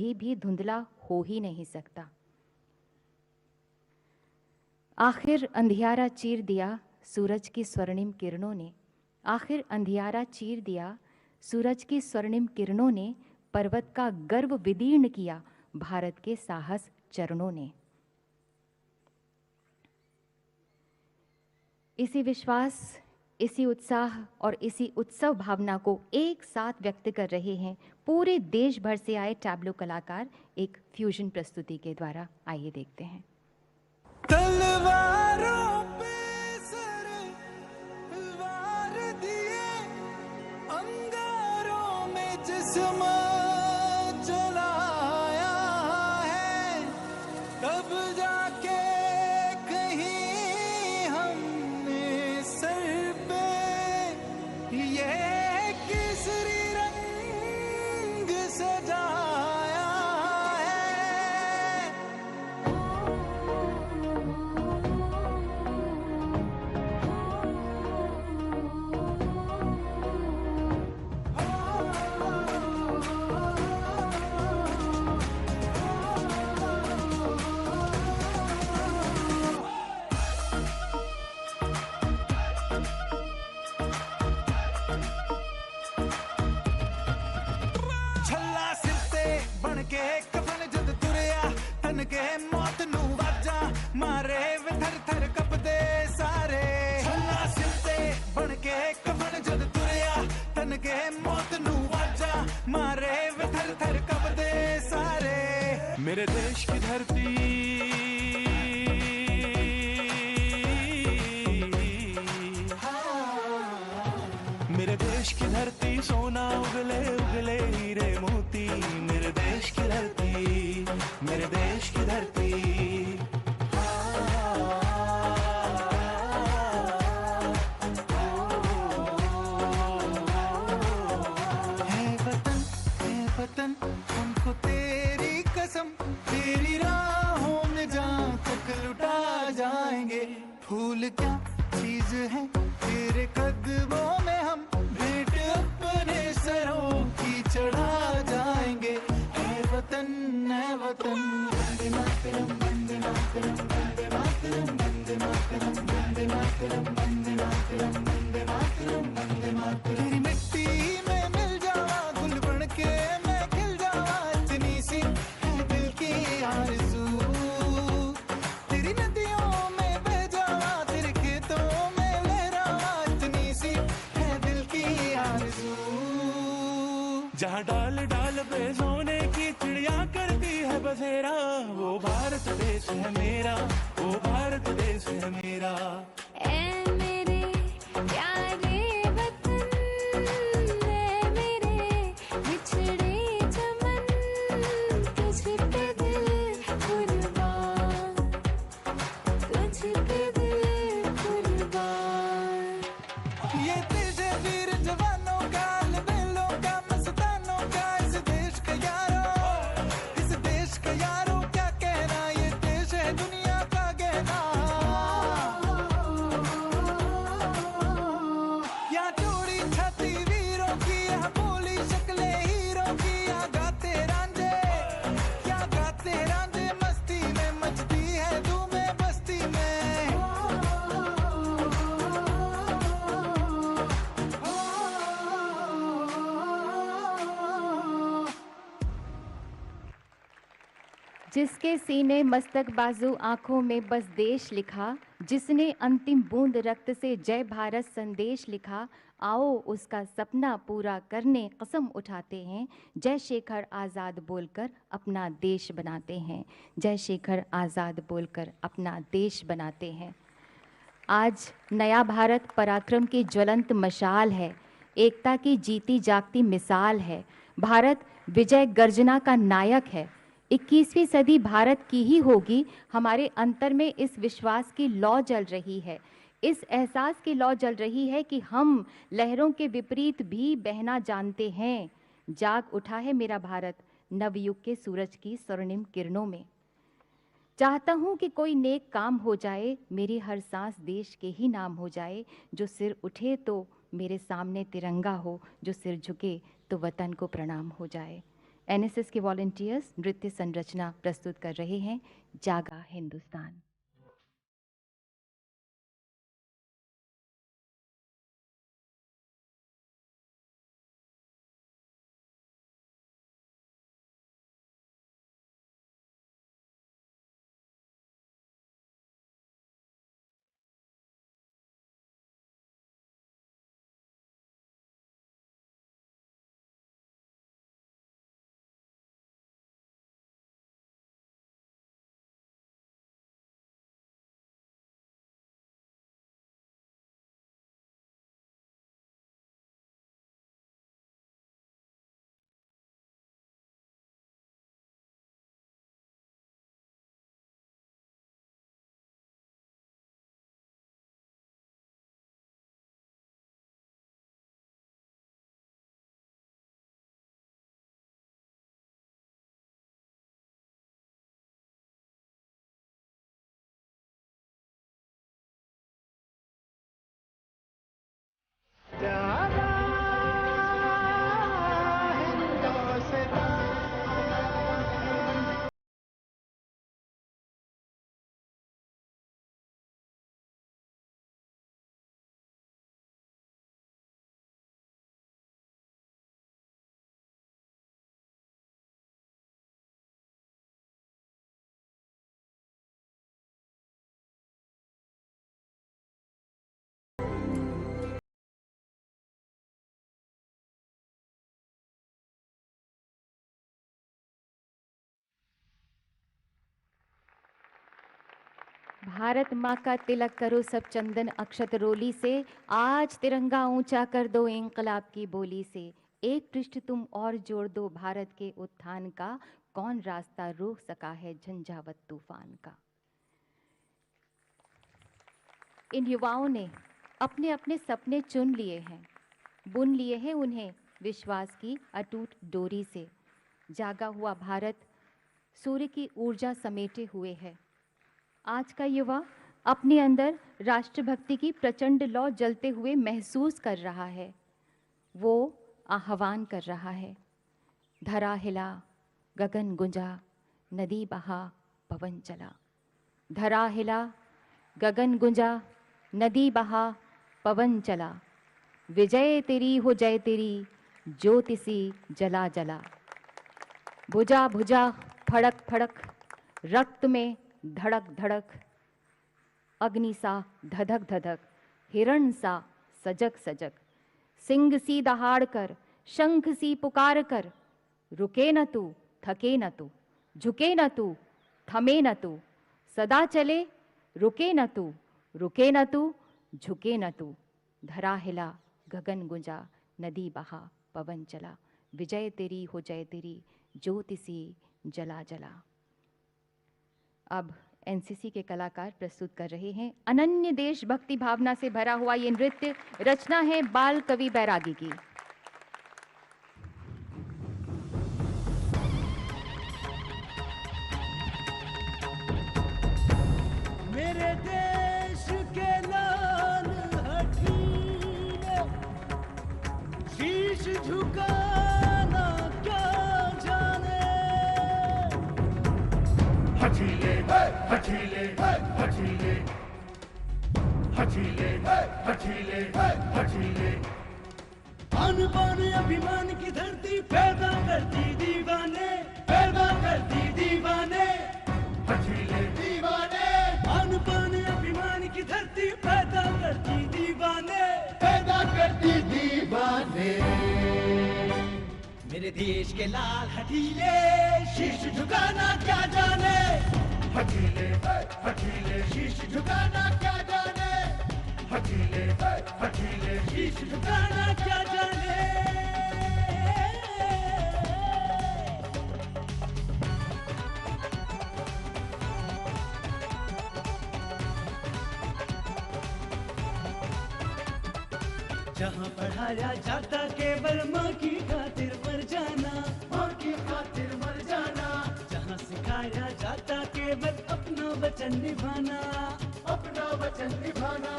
कभी भी धुंधला हो ही नहीं सकता। आखिर अंधियारा चीर दिया सूरज की स्वर्णिम किरणों ने, आखिर अंधियारा चीर दिया सूरज की स्वर्णिम किरणों ने, पर्वत का गर्व विदीर्ण किया भारत के साहस चरणों ने। इसी विश्वास, इसी उत्साह और इसी उत्सव भावना को एक साथ व्यक्त कर रहे हैं पूरे देश भर से आए टैब्लो कलाकार एक फ्यूजन प्रस्तुति के द्वारा। आइए देखते हैं। तलवारों पे सर वार दिए, अंगारों में जिस्म जलाया है, तब जाके कहीं हमने सर पे ये केसरी रंग सजाया है। छल्ला सिर ते बन के कफन जद तुरया, तन के मौत नू वाजा मारे वे थर थर कपदे सारे। छल्ला सिर ते बन के कफन जद तुरया, तन के मौत नू वाजा मारे वे थर थर कपदे सारे। मेरे देश की धरती मेरे देश की धरती सोना उगले उगले हीरे मोती। मेरे देश की धरती, मेरे देश की धरती। है वतन हमको तेरी कसम, तेरी राहों में जान तक लुटा जाएंगे। फूल क्या चीज है तेरे कदमों में, हम भेंट अपने सरों की चढ़ा जाएंगे। है वतन, है वतन। वंदे मातरम, वंदे मातरम, वंदे मातरम, वंदे मातरम, वंदे मातरम, वंदे मातरम, वंदे मातरम, वंदे मातरम। तेरी मिट्टी में मिल जावा, गुल बन के मैं खिल जावा, इतनी सी है दिल की आरज़ू। तेरी नदियों में बह जावा, तेरे खेतों में लहरावा, इतनी सी है दिल की आरज़ू। जहाँ डाल डाल पे सोने की चिड़िया करती है बसेरा, वो भारत देश है मेरा, वो भारत देश है मेरा। ऐ मेरे प्यारे वतन, ऐ मेरे बिछड़े चमन, तुझ पे दिल कुर्बान, तुझ पे दिल कुर्बान। ये तुझे वीर जवानों का, अलबेलों का, मस्तानों का, इस देश का यारो, इस देश का यारो क्या कहना, ये देश है दुनिया का गहना। यहाँ चौड़ी छाती वीरों की, यहाँ बोली शक्लें हीरों की, यहाँ गाते रांझे, यहाँ गाते रांझे, मस्ती में मचती है धूमें बस्ती में। जिसके सीने मस्तक बाजू आंखों में बस देश लिखा, जिसने अंतिम बूंद रक्त से जय भारत संदेश लिखा, आओ उसका सपना पूरा करने कसम उठाते हैं, जय शेखर आज़ाद बोलकर अपना देश बनाते हैं, जय शेखर आज़ाद बोलकर अपना देश बनाते हैं। आज नया भारत पराक्रम की ज्वलंत मशाल है, एकता की जीती जागती मिसाल है। भारत विजय गर्जना का नायक है। 21वीं सदी भारत की ही होगी, हमारे अंतर में इस विश्वास की लौ जल रही है, इस एहसास की लौ जल रही है कि हम लहरों के विपरीत भी बहना जानते हैं। जाग उठा है मेरा भारत नवयुग के सूरज की स्वर्णिम किरणों में। चाहता हूँ कि कोई नेक काम हो जाए, मेरी हर सांस देश के ही नाम हो जाए। जो सिर उठे तो मेरे सामने तिरंगा हो, जो सिर झुके तो वतन को प्रणाम हो जाए। एनएसएस के वॉलंटियर्स नृत्य संरचना प्रस्तुत कर रहे हैं जागा हिंदुस्तान। भारत माँ का तिलक करो सब चंदन अक्षत रोली से, आज तिरंगा ऊंचा कर दो इंकलाब की बोली से। एक पृष्ठ तुम और जोड़ दो भारत के उत्थान का, कौन रास्ता रोक सका है झंझावत तूफान का। इन युवाओं ने अपने अपने सपने चुन लिए हैं, बुन लिए हैं उन्हें विश्वास की अटूट डोरी से। जागा हुआ भारत सूर्य की ऊर्जा समेटे हुए है। आज का युवा अपने अंदर राष्ट्रभक्ति की प्रचंड लौ जलते हुए महसूस कर रहा है। वो आह्वान कर रहा है, धरा हिला गगन गुंजा नदी बहा पवन चला। धरा हिला गगन गुंजा नदी बहा पवन चला। विजय तेरी हो जय तेरी ज्योति सी जला जला। भुजा भुजा फड़क फड़क रक्त में धड़क धड़क। अग्नि सा धधक धधक हिरण सा सजग सजग। सिंह सी दहाड़ कर शंख सी पुकार कर। रुके न तू थके न तू झुके न तू थमे न तू। सदा चले रुके न तू रुके न तू झुके न तू। धरा हिला गगन गुंजा नदी बहा पवन चला। विजय तेरी हो जय तेरी ज्योति सी जला जला। अब एनसीसी के कलाकार प्रस्तुत कर रहे हैं अनन्य देशभक्ति भावना से भरा हुआ ये नृत्य। रचना है बाल कवि बैरागी की। मेरे देश के लाल हठीले शीश झुकाना क्या जाने। हठीले हठीले हठीले हठीले हठीले हठीले। आन बान अभिमान की धरती पैदा करती दीवाने, पैदा करती दीवाने। हठीले दीवाने। आन बान अभिमान की धरती पैदा करती दीवाने, पैदा करती दीवाने। मेरे देश के लाल हठीले शीश झुकाना क्या जाने। हठीले हठीले शीश झुकाना क्या जाने। हठीले हठीले शीश झुकाना क्या जाने। जहाँ पढ़ाया जाता केवल माँ की खातिर मर जाना, माँ की खातिर मर जाना। जहाँ सिखाया जाता केवल अपना वचन निभाना, अपना वचन निभाना।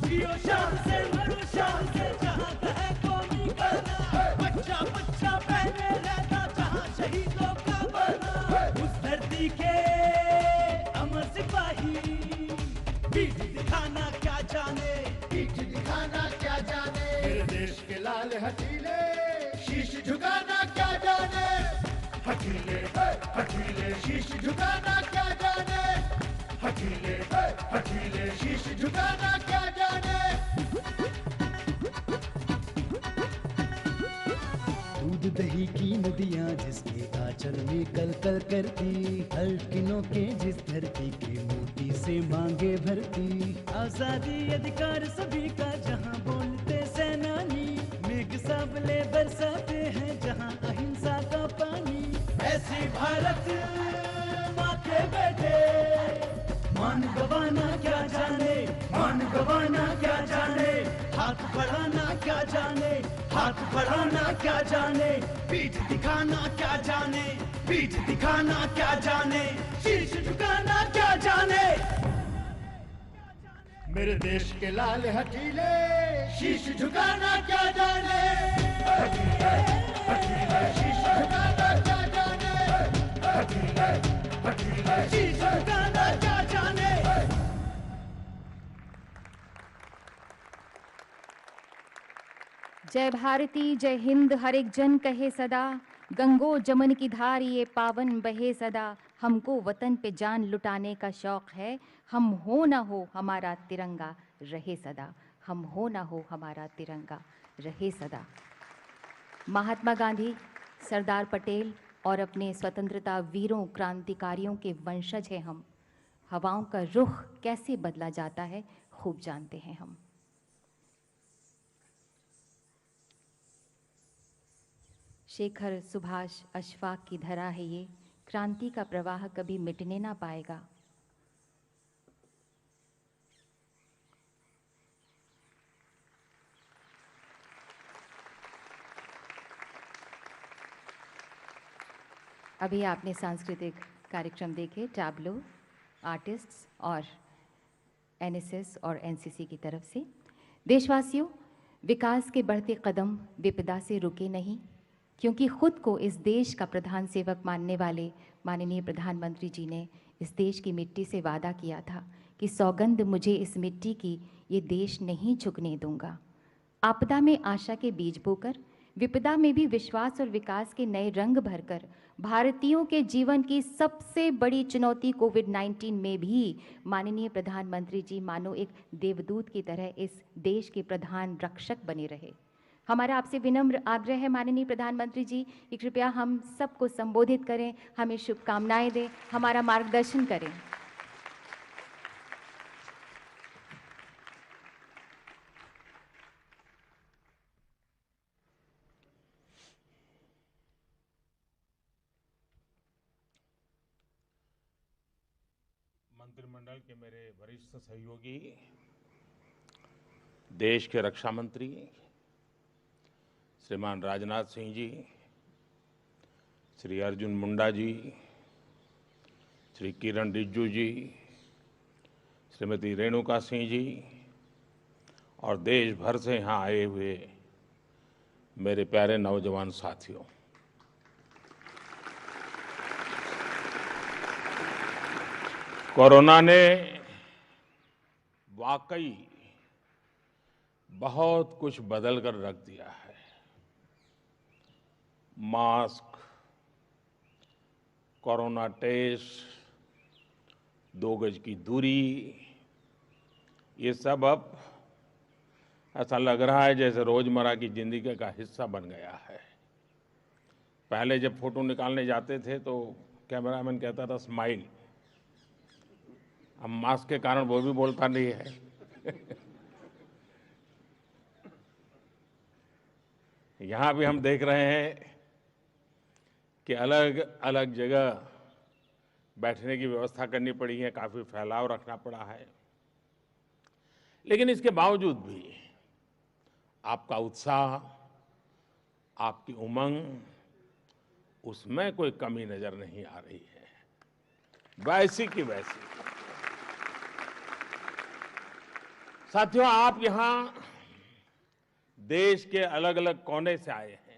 जियो शान से मरो शान से जहाँ है कौमी गाना। बच्चा बच्चा पहने रहता जहाँ दिल्ली के अमर सिपाही, पीठ दिखाना क्या जाने, पीठ दिखाना क्या जाने, मेरे देश के लाल हथीले शीश झुकाना क्या जाने, हथीले हथीले शीश झुकाना क्या जाने, हथीले हथीले शीश झुकाना क्या जाने। दूध दही की नदियां जिसके आंचल में कल कल करती, हर किनों के जिस धरती के मोती से मांगे भरती, आजादी अधिकार सभी का जहां बोलते सेनानी, मेघ साबले बरसाते हैं जहां अहिंसा का पानी, ऐसी भारत माँ के बेटे, मान गवाना क्या जाने, मान गवाना क्या जाने, हाथ बढ़ाना क्या जाने, हाथ बढ़ाना क्या जाने, पीठ दिखाना क्या जाने, पीठ दिखाना क्या जाने, शीश झुकाना क्या जाने, मेरे देश के लाल हथीले शीश झुकाना क्या जाने, हथीले हथीले शीश झुकाना क्या जाने, हथीले हथीले शीश झुकाना क्या जाने। जय भारती जय हिंद हर एक जन कहे सदा, गंगो जमन की धार ये पावन बहे सदा, हमको वतन पे जान लुटाने का शौक है, हम हो ना हो हमारा तिरंगा रहे सदा, हम हो ना हो हमारा तिरंगा रहे सदा। महात्मा गांधी, सरदार पटेल और अपने स्वतंत्रता वीरों क्रांतिकारियों के वंशज हैं हम। हवाओं का रुख कैसे बदला जाता है खूब जानते हैं हम। शेखर सुभाष अशफाक की धरा है ये, क्रांति का प्रवाह कभी मिटने ना पाएगा। अभी आपने सांस्कृतिक कार्यक्रम देखे, टैब्लो, आर्टिस्ट्स और एनएसएस और एनसीसी की तरफ से। देशवासियों, विकास के बढ़ते कदम विपदा से रुके नहीं, क्योंकि खुद को इस देश का प्रधान सेवक मानने वाले माननीय प्रधानमंत्री जी ने इस देश की मिट्टी से वादा किया था कि सौगंध मुझे इस मिट्टी की, ये देश नहीं झुकने दूंगा। आपदा में आशा के बीज बोकर, विपदा में भी विश्वास और विकास के नए रंग भरकर, भारतीयों के जीवन की सबसे बड़ी चुनौती कोविड-19 में भी माननीय प्रधानमंत्री जी मानो एक देवदूत की तरह इस देश के प्रधान रक्षक बने रहे। हमारा आपसे विनम्र आग्रह है माननीय प्रधानमंत्री जी कि कृपया हम सबको संबोधित करें, हमें शुभकामनाएं दें, हमारा मार्गदर्शन करें। मंत्रिमंडल के मेरे वरिष्ठ सहयोगी, देश के रक्षा मंत्री श्रीमान राजनाथ सिंह जी, श्री अर्जुन मुंडा जी, श्री किरण रिजिजू जी, श्रीमती रेणुका सिंह जी और देश भर से यहाँ आए हुए मेरे प्यारे नौजवान साथियों, कोरोना ने वाकई बहुत कुछ बदल कर रख दिया है। मास्क, कोरोना टेस्ट, 2 गज की दूरी, ये सब अब ऐसा लग रहा है जैसे रोजमर्रा की जिंदगी का हिस्सा बन गया है। पहले जब फोटो निकालने जाते थे तो कैमरामैन कहता था स्माइल, अब मास्क के कारण वो भी बोलता नहीं है। यहाँ भी हम देख रहे हैं कि अलग अलग जगह बैठने की व्यवस्था करनी पड़ी है, काफी फैलाव रखना पड़ा है, लेकिन इसके बावजूद भी आपका उत्साह, आपकी उमंग, उसमें कोई कमी नजर नहीं आ रही है, वैसी की वैसी। साथियों, आप यहां देश के अलग अलग कोने से आए हैं।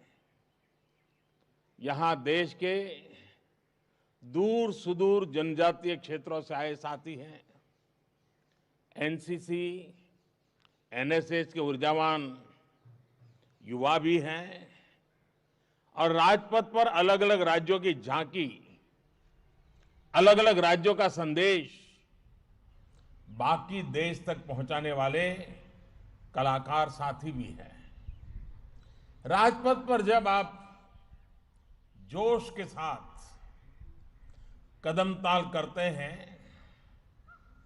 यहां देश के दूर सुदूर जनजातीय क्षेत्रों से आए साथी हैं, एनसीसी, एनएसएस के ऊर्जावान युवा भी हैं और राजपथ पर अलग अलग राज्यों की झांकी, अलग अलग राज्यों का संदेश बाकी देश तक पहुंचाने वाले कलाकार साथी भी हैं। राजपथ पर जब आप जोश के साथ कदम ताल करते हैं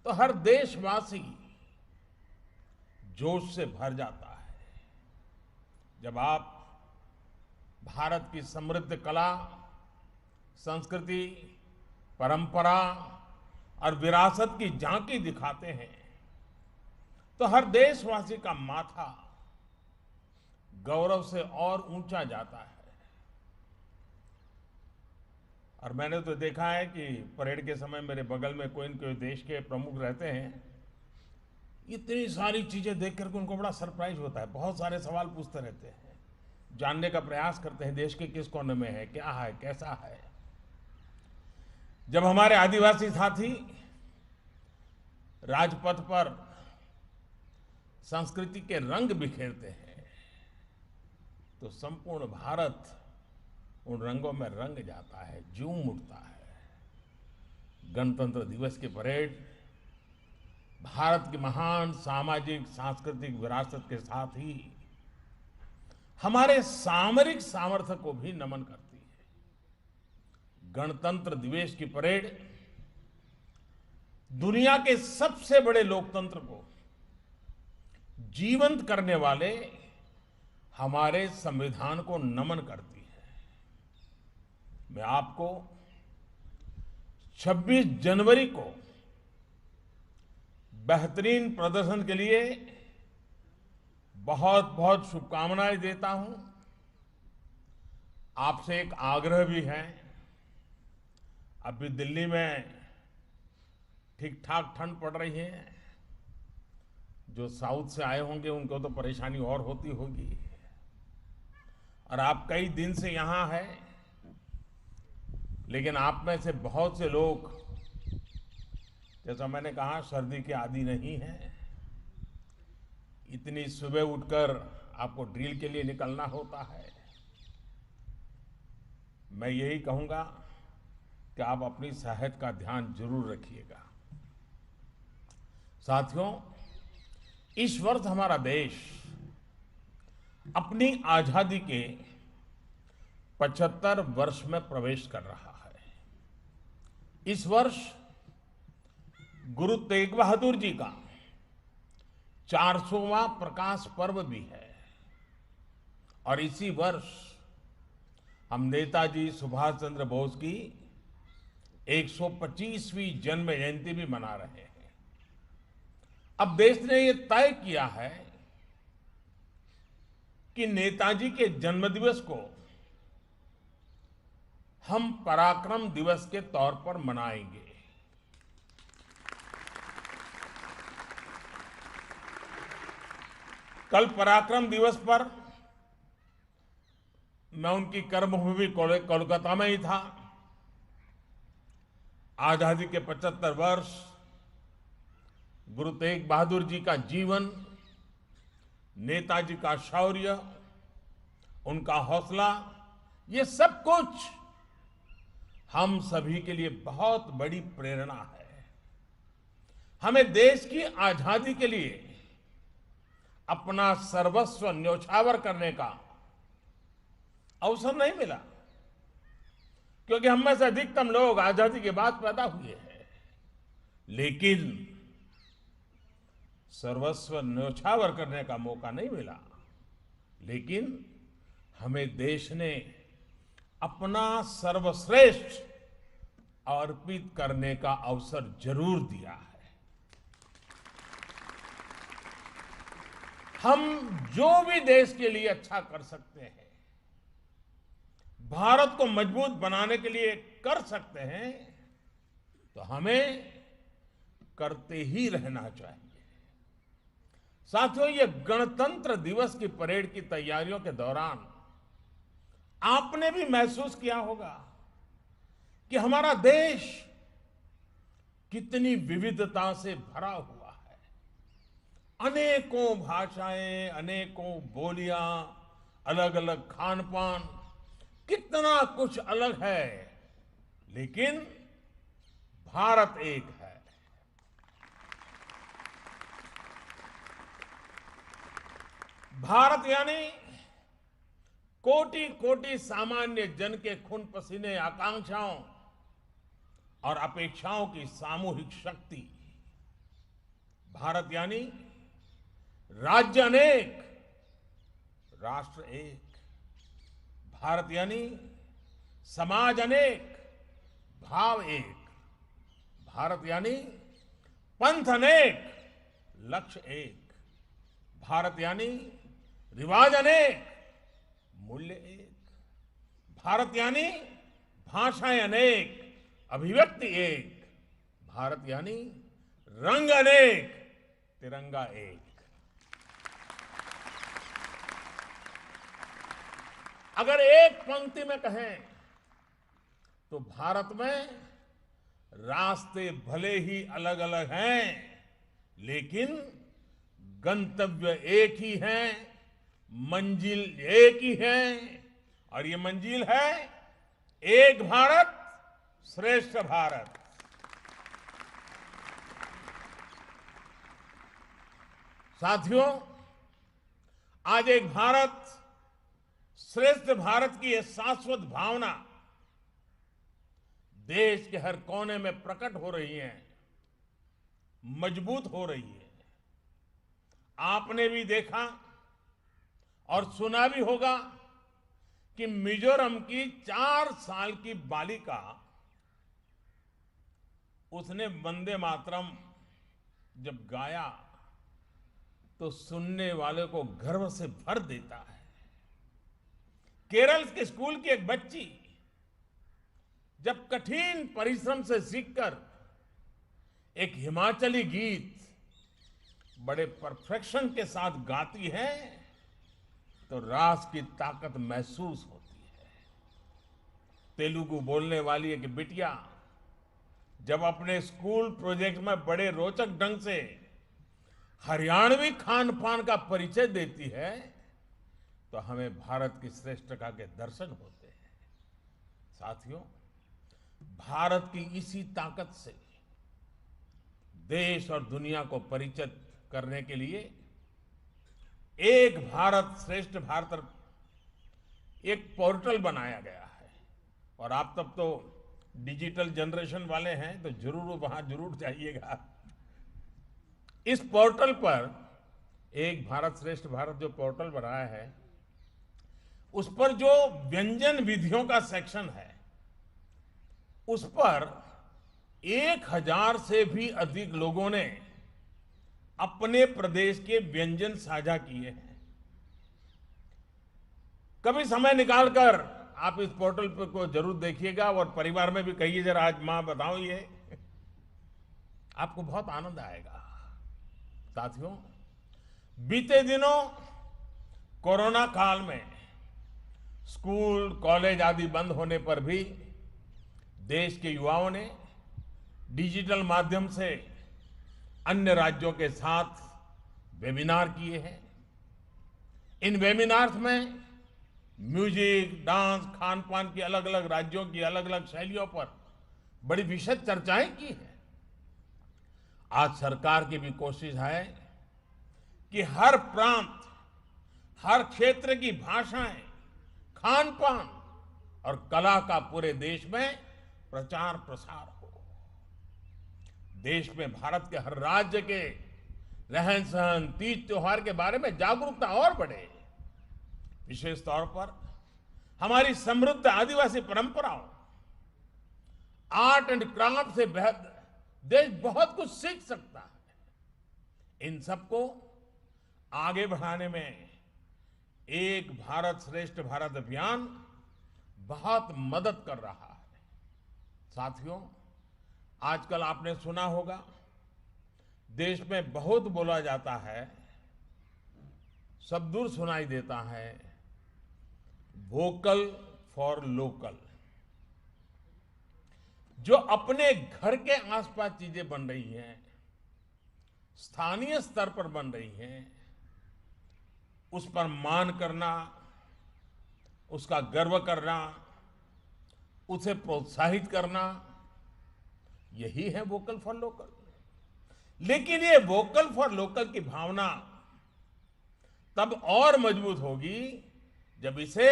तो हर देशवासी जोश से भर जाता है। जब आप भारत की समृद्ध कला, संस्कृति, परंपरा और विरासत की झांकी दिखाते हैं तो हर देशवासी का माथा गौरव से और ऊंचा जाता है। और मैंने तो देखा है कि परेड के समय मेरे बगल में कोई न कोई देश के प्रमुख रहते हैं, इतनी सारी चीजें देख करके उनको बड़ा सरप्राइज होता है, बहुत सारे सवाल पूछते रहते हैं, जानने का प्रयास करते हैं देश के किस कोने में है, क्या है, कैसा है। जब हमारे आदिवासी साथी राजपथ पर संस्कृति के रंग बिखेरते हैं तो संपूर्ण भारत उन रंगों में रंग जाता है, झूम उठता है। गणतंत्र दिवस की परेड भारत की महान सामाजिक सांस्कृतिक विरासत के साथ ही हमारे सामरिक सामर्थ्य को भी नमन करती है। गणतंत्र दिवस की परेड दुनिया के सबसे बड़े लोकतंत्र को जीवंत करने वाले हमारे संविधान को नमन करती है। मैं आपको 26 जनवरी को बेहतरीन प्रदर्शन के लिए बहुत बहुत शुभकामनाएं देता हूं। आपसे एक आग्रह भी है, अभी दिल्ली में ठीक ठाक ठंड पड़ रही है, जो साउथ से आए होंगे उनको तो परेशानी और होती होगी, और आप कई दिन से यहां हैं, लेकिन आप में से बहुत से लोग, जैसा मैंने कहा, सर्दी के आदी नहीं है। इतनी सुबह उठकर आपको ड्रिल के लिए निकलना होता है। मैं यही कहूंगा कि आप अपनी सेहत का ध्यान जरूर रखिएगा। साथियों, इस वर्ष हमारा देश अपनी आजादी के 75 वर्ष में प्रवेश कर रहा है। इस वर्ष गुरु तेग बहादुर जी का 400वां प्रकाश पर्व भी है और इसी वर्ष हम नेताजी सुभाष चंद्र बोस की 125वीं जन्म जयंती भी मना रहे हैं। अब देश ने यह तय किया है कि नेताजी के जन्मदिवस को हम पराक्रम दिवस के तौर पर मनाएंगे। कल पराक्रम दिवस पर मैं उनकी कर्मभूमि कोलकाता में ही था। आजादी के 75 वर्ष, गुरु तेग बहादुर जी का जीवन, नेताजी का शौर्य, उनका हौसला, ये सब कुछ हम सभी के लिए बहुत बड़ी प्रेरणा है। हमें देश की आजादी के लिए अपना सर्वस्व न्योछावर करने का अवसर नहीं मिला, क्योंकि हम में से अधिकतम लोग आजादी के बाद पैदा हुए हैं, लेकिन सर्वस्व न्योछावर करने का मौका नहीं मिला। लेकिन हमें देश ने अपना सर्वश्रेष्ठ अर्पित करने का अवसर जरूर दिया है। हम जो भी देश के लिए अच्छा कर सकते हैं, भारत को मजबूत बनाने के लिए कर सकते हैं, तो हमें करते ही रहना चाहिए। साथियों, ये गणतंत्र दिवस की परेड की तैयारियों के दौरान आपने भी महसूस किया होगा कि हमारा देश कितनी विविधता से भरा हुआ है। अनेकों भाषाएं, अनेकों बोलियां, अलग अलग खान पान, कितना कुछ अलग है, लेकिन भारत एक है। भारत यानी कोटि कोटि सामान्य जन के खून पसीने, आकांक्षाओं और अपेक्षाओं की सामूहिक शक्ति। भारत यानी राज्य अनेक, राष्ट्र एक। भारत यानी समाज अनेक, भाव एक। भारत यानी पंथ अनेक, लक्ष्य एक। भारत यानी रिवाज अनेक, मूल्य एक। भारत यानी भाषाएं अनेक, अभिव्यक्ति एक। भारत यानी रंग अनेक, तिरंगा एक। अगर एक पंक्ति में कहें तो भारत में रास्ते भले ही अलग अलग हैं, लेकिन गंतव्य एक ही है, मंजिल एक ही है। और ये मंजिल है एक भारत श्रेष्ठ भारत। साथियों, आज एक भारत श्रेष्ठ भारत की यह शाश्वत भावना देश के हर कोने में प्रकट हो रही है, मजबूत हो रही है। आपने भी देखा और सुना भी होगा कि मिजोरम की 4 साल की बालिका, उसने वंदे मातरम जब गाया तो सुनने वाले को गर्व से भर देता है। केरल के स्कूल की एक बच्ची जब कठिन परिश्रम से सीखकर एक हिमाचली गीत बड़े परफेक्शन के साथ गाती है तो रास की ताकत महसूस होती है। तेलुगु बोलने वाली एक बिटिया जब अपने स्कूल प्रोजेक्ट में बड़े रोचक ढंग से हरियाणवी खान पान का परिचय देती है तो हमें भारत की श्रेष्ठता के दर्शन होते हैं। साथियों, भारत की इसी ताकत से देश और दुनिया को परिचित करने के लिए एक भारत श्रेष्ठ भारत एक पोर्टल बनाया गया है। और आप तब तो डिजिटल जनरेशन वाले हैं तो जरूर वहां जरूर जाइएगा। इस पोर्टल पर एक भारत श्रेष्ठ भारत जो पोर्टल बनाया है, उस पर जो व्यंजन विधियों का सेक्शन है, उस पर 1000 से भी अधिक लोगों ने अपने प्रदेश के व्यंजन साझा किए हैं। कभी समय निकालकर आप इस पोर्टल पर को जरूर देखिएगा और परिवार में भी कहिए, जरा आज मां बताओ, ये आपको बहुत आनंद आएगा। साथियों, बीते दिनों कोरोना काल में स्कूल, कॉलेज आदि बंद होने पर भी देश के युवाओं ने डिजिटल माध्यम से अन्य राज्यों के साथ वेबिनार किए हैं। इन वेबिनार्स में म्यूजिक, डांस, खान पान की अलग अलग राज्यों की अलग अलग शैलियों पर बड़ी विशद चर्चाएं की हैं। आज सरकार की भी कोशिश है कि हर प्रांत, हर क्षेत्र की भाषाएं, खान पान और कला का पूरे देश में प्रचार प्रसार हो। देश में भारत के हर राज्य के रहन सहन, तीज त्योहार के बारे में जागरूकता और बढ़े। विशेष तौर पर हमारी समृद्ध आदिवासी परंपराओं, आर्ट एंड क्राफ्ट से देश बहुत कुछ सीख सकता है। इन सबको आगे बढ़ाने में एक भारत श्रेष्ठ भारत अभियान बहुत मदद कर रहा है। साथियों, आजकल आपने सुना होगा, देश में बहुत बोला जाता है, सब दूर सुनाई देता है, वोकल फॉर लोकल। जो अपने घर के आसपास चीजें बन रही हैं, स्थानीय स्तर पर बन रही हैं, उस पर मान करना, उसका गर्व करना, उसे प्रोत्साहित करना, यही है वोकल फॉर लोकल। लेकिन ये वोकल फॉर लोकल की भावना तब और मजबूत होगी जब इसे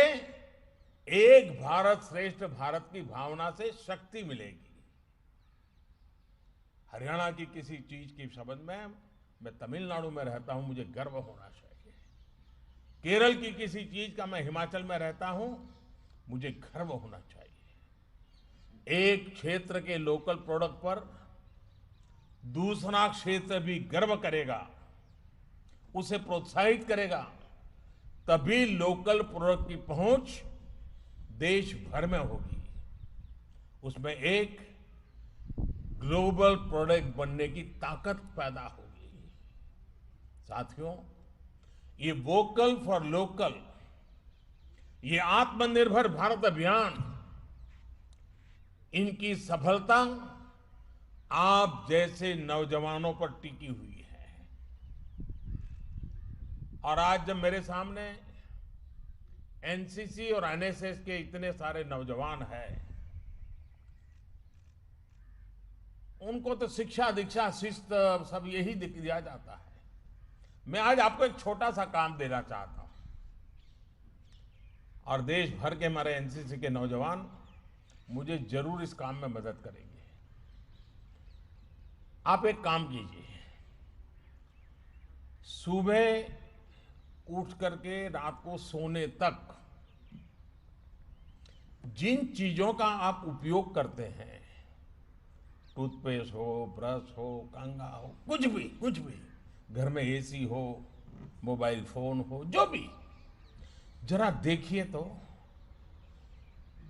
एक भारत श्रेष्ठ भारत की भावना से शक्ति मिलेगी। हरियाणा की किसी चीज के संबंध में मैं तमिलनाडु में रहता हूं, मुझे गर्व होना चाहिए। केरल की किसी चीज का मैं हिमाचल में रहता हूं, मुझे गर्व होना चाहिए। एक क्षेत्र के लोकल प्रोडक्ट पर दूसरा क्षेत्र भी गर्व करेगा, उसे प्रोत्साहित करेगा, तभी लोकल प्रोडक्ट की पहुंच देश भर में होगी, उसमें एक ग्लोबल प्रोडक्ट बनने की ताकत पैदा होगी। साथियों, ये वोकल फॉर लोकल, ये आत्मनिर्भर भारत अभियान, इनकी सफलता आप जैसे नौजवानों पर टिकी हुई है। और आज जब मेरे सामने एनसीसी और एनएसएस के इतने सारे नौजवान हैं, उनको तो शिक्षा दीक्षा शिस्त सब यही दिया जाता है। मैं आज आपको एक छोटा सा काम देना चाहता हूं, और देश भर के हमारे एनसीसी के नौजवान मुझे जरूर इस काम में मदद करेंगे। आप एक काम कीजिए, सुबह उठ करके रात को सोने तक जिन चीजों का आप उपयोग करते हैं, टूथपेस्ट हो, ब्रश हो, कंघा हो, कुछ भी, घर में एसी हो, मोबाइल फोन हो, जो भी, जरा देखिए तो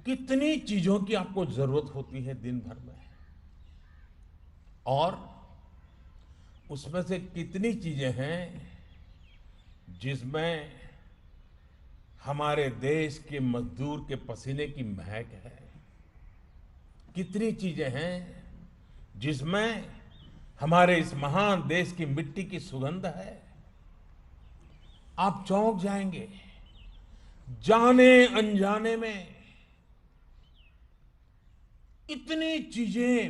कितनी चीजों की आपको जरूरत होती है दिन भर में, और उसमें से कितनी चीजें हैं जिसमें हमारे देश के मजदूर के पसीने की महक है, कितनी चीजें हैं जिसमें हमारे इस महान देश की मिट्टी की सुगंध है। आप चौंक जाएंगे, जाने अनजाने में इतनी चीजें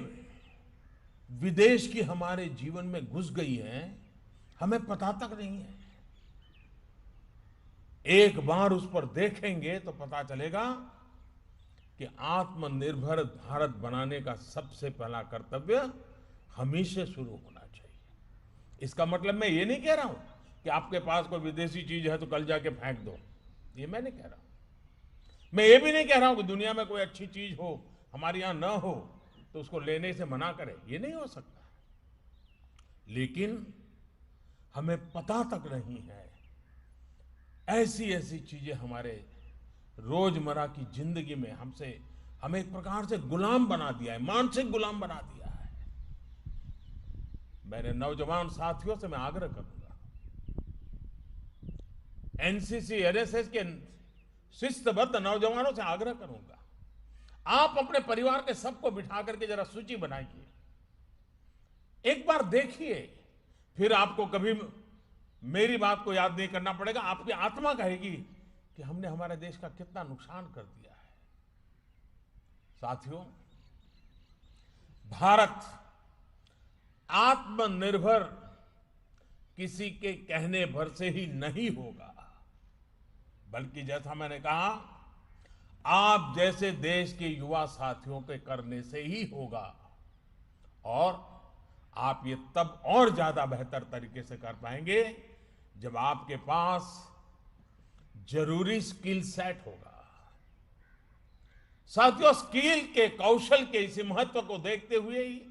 विदेश की हमारे जीवन में घुस गई हैं, हमें पता तक नहीं है। एक बार उस पर देखेंगे तो पता चलेगा कि आत्मनिर्भर भारत बनाने का सबसे पहला कर्तव्य हमी से शुरू होना चाहिए। इसका मतलब मैं ये नहीं कह रहा हूं कि आपके पास कोई विदेशी चीज है तो कल जाके फेंक दो, ये मैं नहीं कह रहा हूं। मैं ये भी नहीं कह रहा हूं कि दुनिया में कोई अच्छी चीज हो, हमारे यहां न हो, तो उसको लेने से मना करें, ये नहीं हो सकता। लेकिन हमें पता तक नहीं है, ऐसी ऐसी चीजें हमारे रोजमर्रा की जिंदगी में हमें एक प्रकार से गुलाम बना दिया है, मानसिक गुलाम बना दिया है। मेरे नौजवान साथियों से मैं आग्रह करूंगा, एनसीसी एनएसएस के शिस्तबद्ध नौजवानों से आग्रह करूंगा, आप अपने परिवार के सबको बिठा करके जरा सूची बनाइए, एक बार देखिए, फिर आपको कभी मेरी बात को याद नहीं करना पड़ेगा। आपकी आत्मा कहेगी कि हमने हमारे देश का कितना नुकसान कर दिया है। साथियों, भारत आत्मनिर्भर किसी के कहने भर से ही नहीं होगा, बल्कि जैसा मैंने कहा, आप जैसे देश के युवा साथियों के करने से ही होगा। और आप ये तब और ज्यादा बेहतर तरीके से कर पाएंगे जब आपके पास जरूरी स्किल सेट होगा। साथियों, स्किल के, कौशल के इसी महत्व को देखते हुए ही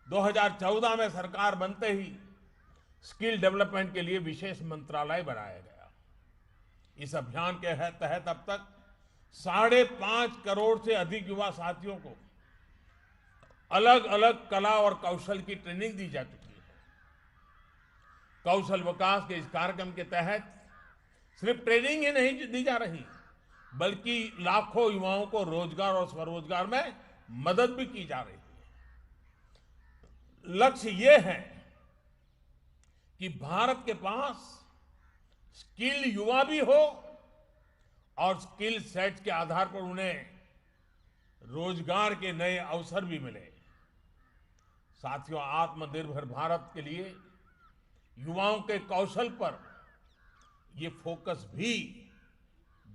2014 में सरकार बनते ही स्किल डेवलपमेंट के लिए विशेष मंत्रालय बनाया गया। इस अभियान के तहत अब तक 5.5 करोड़ से अधिक युवा साथियों को अलग अलग कला और कौशल की ट्रेनिंग दी जा चुकी है। कौशल विकास के इस कार्यक्रम के तहत सिर्फ ट्रेनिंग ही नहीं दी जा रही, बल्कि लाखों युवाओं को रोजगार और स्वरोजगार में मदद भी की जा रही है। लक्ष्य ये है कि भारत के पास स्किल युवा भी हो और स्किल सेट के आधार पर उन्हें रोजगार के नए अवसर भी मिले। साथियों, आत्मनिर्भर भारत के लिए युवाओं के कौशल पर ये फोकस भी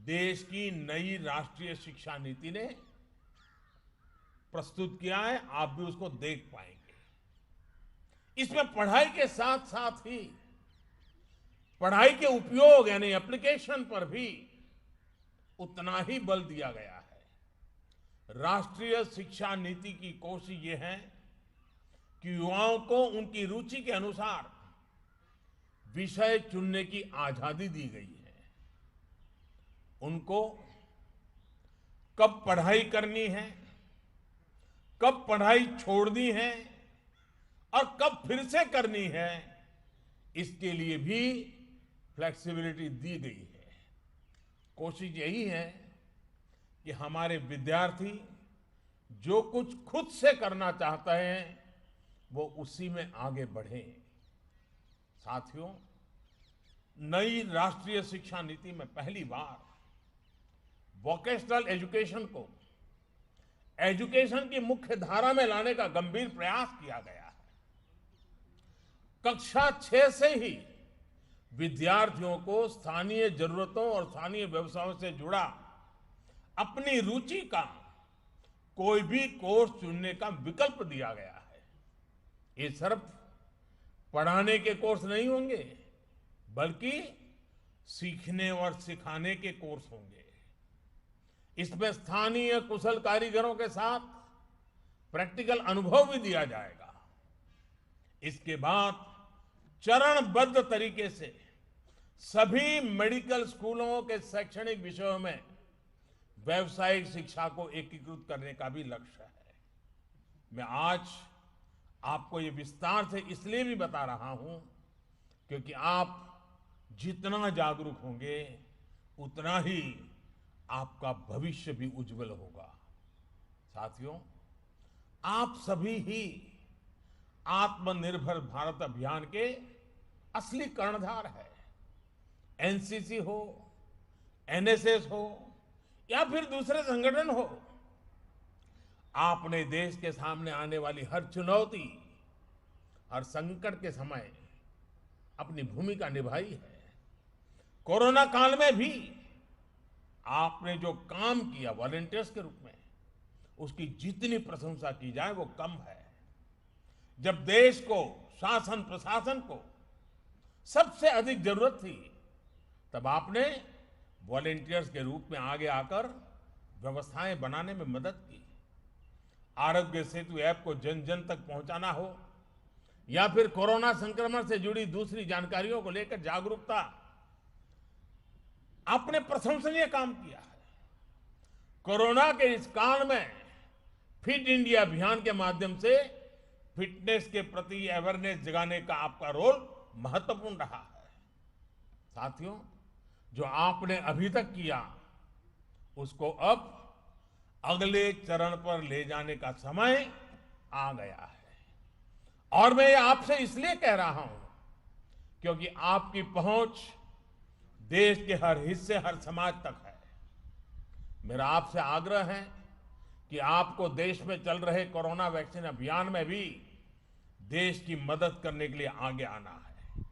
देश की नई राष्ट्रीय शिक्षा नीति ने प्रस्तुत किया है। आप भी उसको देख पाएंगे। इसमें पढ़ाई के साथ साथ ही पढ़ाई के उपयोग यानी एप्लीकेशन पर भी उतना ही बल दिया गया है। राष्ट्रीय शिक्षा नीति की कोशिश ये है कि युवाओं को उनकी रुचि के अनुसार विषय चुनने की आजादी दी गई है। उनको कब पढ़ाई करनी है, कब पढ़ाई छोड़नी है और कब फिर से करनी है, इसके लिए भी फ्लेक्सिबिलिटी दी गई है। कोशिश यही है कि हमारे विद्यार्थी जो कुछ खुद से करना चाहते हैं वो उसी में आगे बढ़ें। साथियों, नई राष्ट्रीय शिक्षा नीति में पहली बार वोकेशनल एजुकेशन को एजुकेशन की मुख्य धारा में लाने का गंभीर प्रयास किया गया है। कक्षा 6 से ही विद्यार्थियों को स्थानीय जरूरतों और स्थानीय व्यवसायों से जुड़ा अपनी रुचि का कोई भी कोर्स चुनने का विकल्प दिया गया है। ये सिर्फ पढ़ाने के कोर्स नहीं होंगे, बल्कि सीखने और सिखाने के कोर्स होंगे। इसमें स्थानीय कुशल कारीगरों के साथ प्रैक्टिकल अनुभव भी दिया जाएगा। इसके बाद चरणबद्ध तरीके से सभी मेडिकल स्कूलों के शैक्षणिक विषयों में व्यावसायिक शिक्षा को एकीकृत करने का भी लक्ष्य है। मैं आज आपको ये विस्तार से इसलिए भी बता रहा हूं क्योंकि आप जितना जागरूक होंगे उतना ही आपका भविष्य भी उज्जवल होगा। साथियों, आप सभी ही आत्मनिर्भर भारत अभियान के असली कर्णधार है। एनसीसी हो, एनएसएस हो या फिर दूसरे संगठन हो, आपने देश के सामने आने वाली हर चुनौती, हर संकट के समय अपनी भूमिका निभाई है। कोरोना काल में भी आपने जो काम किया वॉलंटियर्स के रूप में, उसकी जितनी प्रशंसा की जाए वो कम है। जब देश को, शासन प्रशासन को सबसे अधिक जरूरत थी, तब आपने वॉलंटियर्स के रूप में आगे आकर व्यवस्थाएं बनाने में मदद की। आरोग्य सेतु ऐप को जन जन तक पहुंचाना हो या फिर कोरोना संक्रमण से जुड़ी दूसरी जानकारियों को लेकर जागरूकता, आपने प्रशंसनीय काम किया है। कोरोना के इस काल में फिट इंडिया अभियान के माध्यम से फिटनेस के प्रति अवेयरनेस जगाने का आपका रोल महत्वपूर्ण रहा है। साथियों, जो आपने अभी तक किया उसको अब अगले चरण पर ले जाने का समय आ गया है। और मैं ये आपसे इसलिए कह रहा हूं क्योंकि आपकी पहुंच देश के हर हिस्से, हर समाज तक है। मेरा आपसे आग्रह है कि आपको देश में चल रहे कोरोना वैक्सीन अभियान में भी देश की मदद करने के लिए आगे आना है।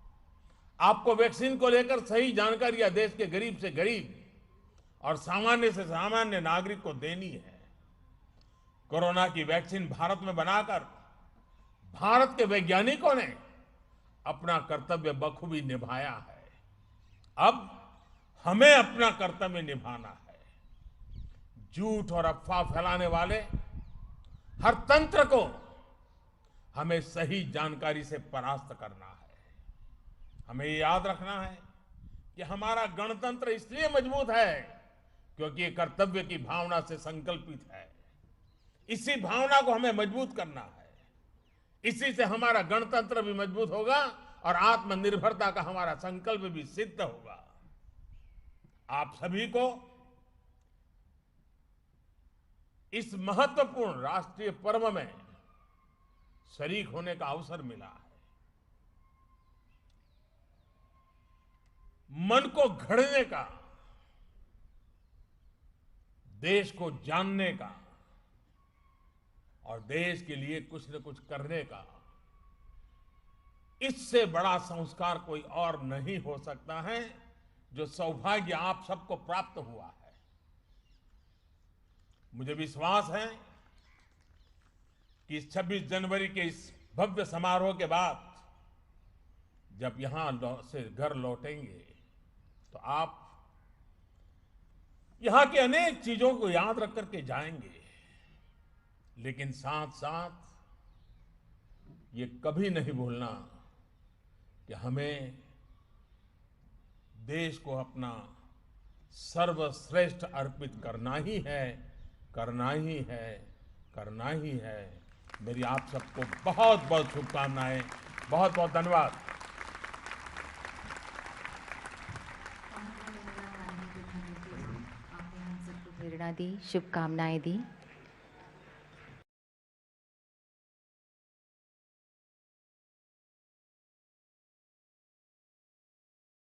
आपको वैक्सीन को लेकर सही जानकारियां देश के गरीब से गरीब और सामान्य से सामान्य नागरिक को देनी है। कोरोना की वैक्सीन भारत में बनाकर भारत के वैज्ञानिकों ने अपना कर्तव्य बखूबी निभाया है। अब हमें अपना कर्तव्य निभाना है। झूठ और अफवाह फैलाने वाले हर तंत्र को हमें सही जानकारी से परास्त करना है। हमें ये याद रखना है कि हमारा गणतंत्र इसलिए मजबूत है क्योंकि ये कर्तव्य की भावना से संकल्पित है। इसी भावना को हमें मजबूत करना है। इसी से हमारा गणतंत्र भी मजबूत होगा और आत्मनिर्भरता का हमारा संकल्प भी सिद्ध होगा। आप सभी को इस महत्वपूर्ण राष्ट्रीय पर्व में शरीक होने का अवसर मिला है। मन को घड़ने का, देश को जानने का और देश के लिए कुछ न कुछ करने का, इससे बड़ा संस्कार कोई और नहीं हो सकता है, जो सौभाग्य आप सबको प्राप्त हुआ है। मुझे विश्वास है कि 26 जनवरी के इस भव्य समारोह के बाद जब यहां से घर लौटेंगे तो आप यहां की अनेक चीजों को याद रख करके जाएंगे, लेकिन साथ साथ ये कभी नहीं भूलना कि हमें देश को अपना सर्वश्रेष्ठ अर्पित करना ही है, करना ही है, करना ही है। मेरी आप सबको बहुत बहुत शुभकामनाएं, बहुत बहुत धन्यवाद। आपने हम सबको प्रेरणा दी, शुभकामनाएं दी।